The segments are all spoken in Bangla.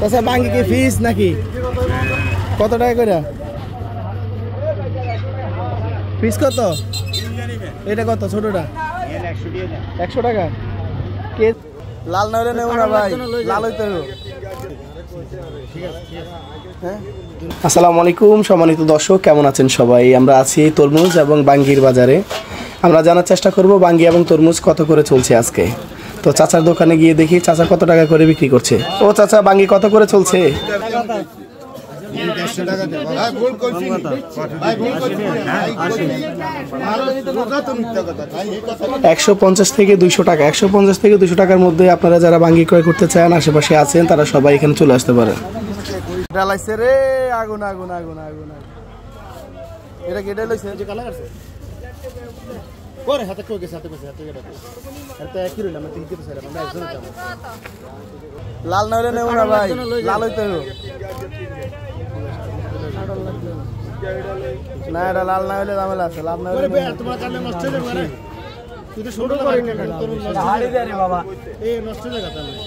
চাচা বাঙ্গি কি ফিস নাকি? কত টাকা করে ফিস? কত এটা? কত ছোটটা? 100 টাকা। কে লাল না হলে নেব না ভাই, লাল হইতে হবে। আসসালামু আলাইকুম সম্মানিত দর্শক, কেমন আছেন সবাই? আমরা আছি তরমুজ এবং বাঙ্গির বাজারে। আমরা জানার চেষ্টা করব বাঙ্গি এবং তরমুজ কত করে চলছে আজকে। তো চাচার দোকানে গিয়ে দেখি চাচা কত টাকা করে বিক্রি করছে। ও চাচা, বাঙ্গি কত করে চলছে? 150 থেকে 200 টাকা। 150 থেকে 200 টাকার মধ্যে আপনারা যারা বাঙ্গি ক্রয় করতে চান, আশেপাশে আছেন, তারা সবাই এখানে চলে আসতে পারেন। রে আগুন আগুন আগুন আগুন। এটা কেটে লইছে যে কালা আছে করে হাতে কই গেছে, হাতে কইছে, হাতে কেটে এটা কি রইল? আমরা তিন কেটে আমরা একজন যাব। লাল না হলে নেব না ভাই, লাল হইতে হবে। না, এটা লাল না হলে ঝামেলা আছে। লাল না হলে তোমার কানে নষ্ট হয়ে যাবে না। তুই তো ছোট করে কেন তোর নষ্ট হাড়ি দে রে বাবা, এই নষ্ট হয়ে যাবে তাহলে।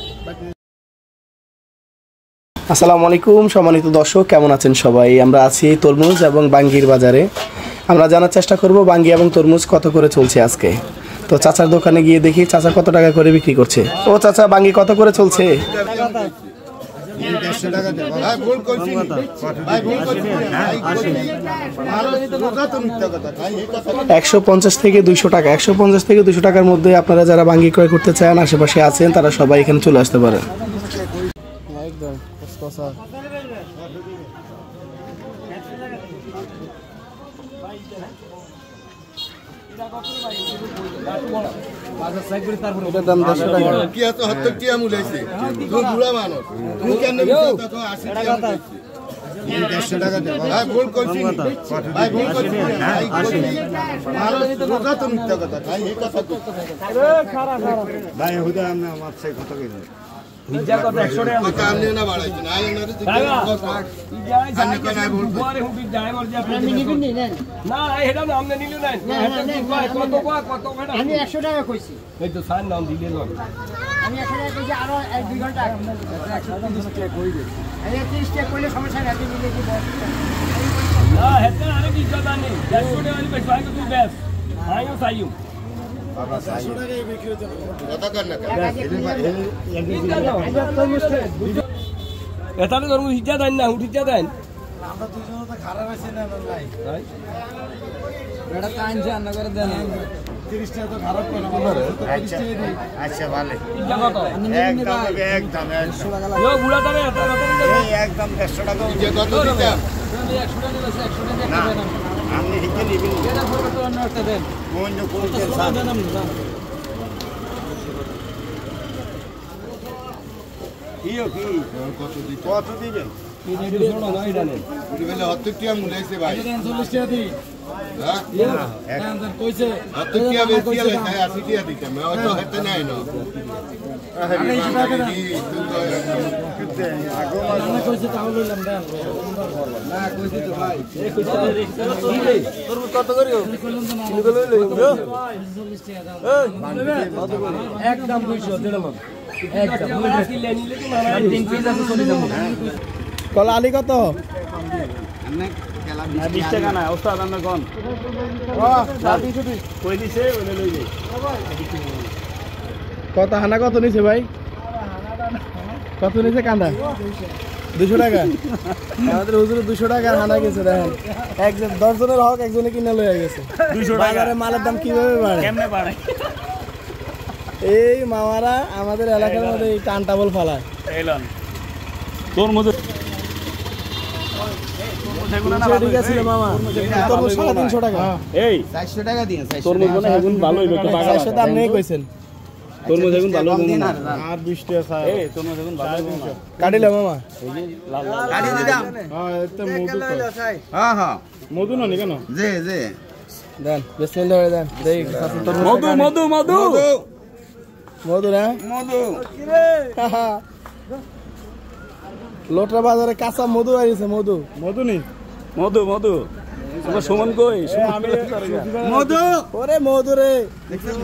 আসসালামু আলাইকুম সম্মানিত দর্শক, কেমন আছেন সবাই? আমরা আছি তরমুজ এবং বাঙ্গির বাজারে। আমরা জানার চেষ্টা করব বাঙ্গি এবং তরমুজ কত করে চলছে আজকে। তো চাচার দোকানে গিয়ে দেখি চাচা কত টাকা করে বিক্রি করছে। ও চাচা, বাঙ্গি কত করে চলছে? 150 থেকে 200 টাকা। 150 থেকে 200 টাকার মধ্যে আপনারা যারা বাঙ্গি ক্রয় করতে চান, আশেপাশে আছেন, তারা সবাই এখানে চলে আসতে পারেন। একদম দাম 100 টাকা। কি এত হত্যা কি আমুলাইছে? তুই বুড়া মানুষ, তুই কেন টাকা 80 টাকা 150 টাকা দে ভাই। ভুল করছিস ভাই, ভুল করছিস ভাই। ভালো তো কথা তো মিথ্যা কথা ভাই, এই কথা তো খারা খারা ভাই। হুদা আমরা মাপছে কত কইছে হিজা কত 100 টাকা কথা আমনে না বাড়াইছে না। আয় না রে কথা হিজা কোন আই বল পরে হুবি ড্রাইভার যে আপনি নিবেন না না, এটা না আমনে নিলু না। কত কত আমি 100 টাকা কইছি। এই তো সান নাম দিলে লন। আমি 100 টাকা কইছি, আরো 1-2 ঘন্টা 130 টাকা কই দে। আমি 30 টাকা কইলে সমস্যা নাই, আপনি নিলে কি বল না? হেতে আরে কি কথা নেই। 100 টাকা আমি বেশ ভাই তুই বেশ আইও সাইও বাবা 100 টাকায় বিক্রি হতে কথা কর না। এটা তো ধরমু হিজা দেন না, উঠিজা দেন। আমরা দুজন তো খারাপ আছে না ভাই ভাই। বেটা কান জান না করে দেন। 30 টাকা তো খারাপ করে না। আচ্ছা আচ্ছা ভালো। একদম একদম 100 টাকা লাগে। ও বুড়া দাঁড়ে এই একদম 150 টাকা যে কত দিতা? আমি 100 টাকা আছে, 100 টাকা না আপনি হিকে নিবেন। এটা পরে তো অন্য একটা দেন। অন্য কোন দেন সাথ দেন না। কিও কি কত দিতে? কত দিবেন? কি নেড়ি শোনো না এটা নেন। উনি বলে 70 টাকা মুলাইছে ভাই। 40 টাকা দি। হ্যাঁ একদম কইছে 70 টাকা বেশি লাগে, 80 টাকা দিতাম। ওই তো হতে নাই না। আরে এই টাকা দি তুই তো আগো মানে কইছে তাও বললাম দেন। না কইছে তো ভাই। এই কইছে তোর কত করিও? কিলো লই লই 40 টাকা দাও। এই একদম 200 দেড় লন। একদম নিলে নিলে তো না 3 পিস আছে চলে যাব। কলা আলি কত? আমনে কেলা 20 টাকা না ওস্তাদ আমনে কোন? বাহ 20 কই দিছে ওনে লই যাই। কত হানা কত নিছে ভাই? কত নিছে কান্দা? 200 টাকা। আমাদের হুজুর 200 টাকা হানা গেছে দেখেন। একজন 10 জনের হক একজনে কিনে লয়ে গেছে। 200 টাকা বাজারে মালের দাম কিভাবে বাড়ে? কেমনে বাড়ে? এই মামারা আমাদের এলাকার মধ্যে এই টানটাবল ফালায়। এলন তোর মধ্যে ঠিক আছে মামা, তোর 350 টাকা। এই 400 টাকা দিন। তোর মধ্যে হেগুন ভালো হইবে তো বাগা 400 দাম নেই কইছেন। তোর মধ্যে হেগুন ভালো হবে না আর 20 টাকা ছাড়। এই তোর মধ্যে হেগুন ভালো হবে না। কাটিলে মামা এই যে লাল লাল কাটি দিলাম। হ্যাঁ এতে মধু তো। হ্যাঁ হ্যাঁ মধু না নি কেন? জি জি দেন বিসমিল্লাহ দেন। দেই তোর মধু মধু মধু মধু না মধু কিরে লোটরা বাজারে কাঁচা মধু আইছে। মধু মধু নি মধু মধু তোমার সমান কই? আমি মধু ওরে মধু রে দেখছিস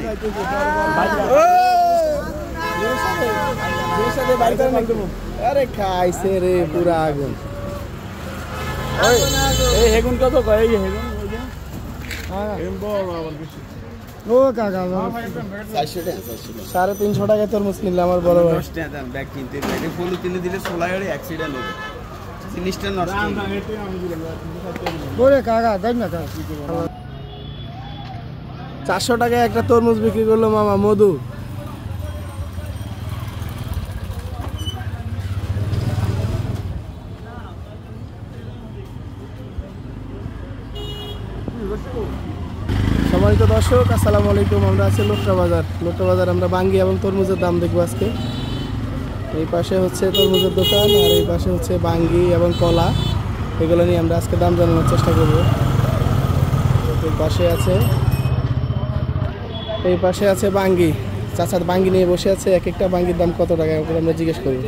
আরে খাইছে রে পুরা আগুন। এই হেগুন কত কয়? এই হেগুন ও কাকা 350 টাকায় তরমুজ কিনলে আমার বড় ভাই। 10 টাকা দাম ব্যাগ কিনতে ব্যাগে ফুল কিনে দিলে সোলাইড়ে অ্যাক্সিডেন্ট হবে, জিনিসটা নষ্ট হবে। ওরে কাকা দেখ না কাকা 400 টাকায় একটা তরমুজ বিক্রি করলো মামা মধু। সম্মানিত দর্শক আসসালামু আলাইকুম। আমরা আছি লোকটা বাজার। আমরা বাঙ্গি এবং তরমুজের দাম দেখবো আজকে। এই পাশে হচ্ছে তরমুজের দোকান আর এই পাশে হচ্ছে বাঙ্গি এবং কলা, এগুলো নিয়ে আমরা আজকে দাম জানানোর চেষ্টা করব। এই পাশে আছে বাঙ্গি, চাচা বাঙ্গি নিয়ে বসে আছে। এক একটা বাঙ্গির দাম কত টাকা করে আমরা জিজ্ঞেস করব।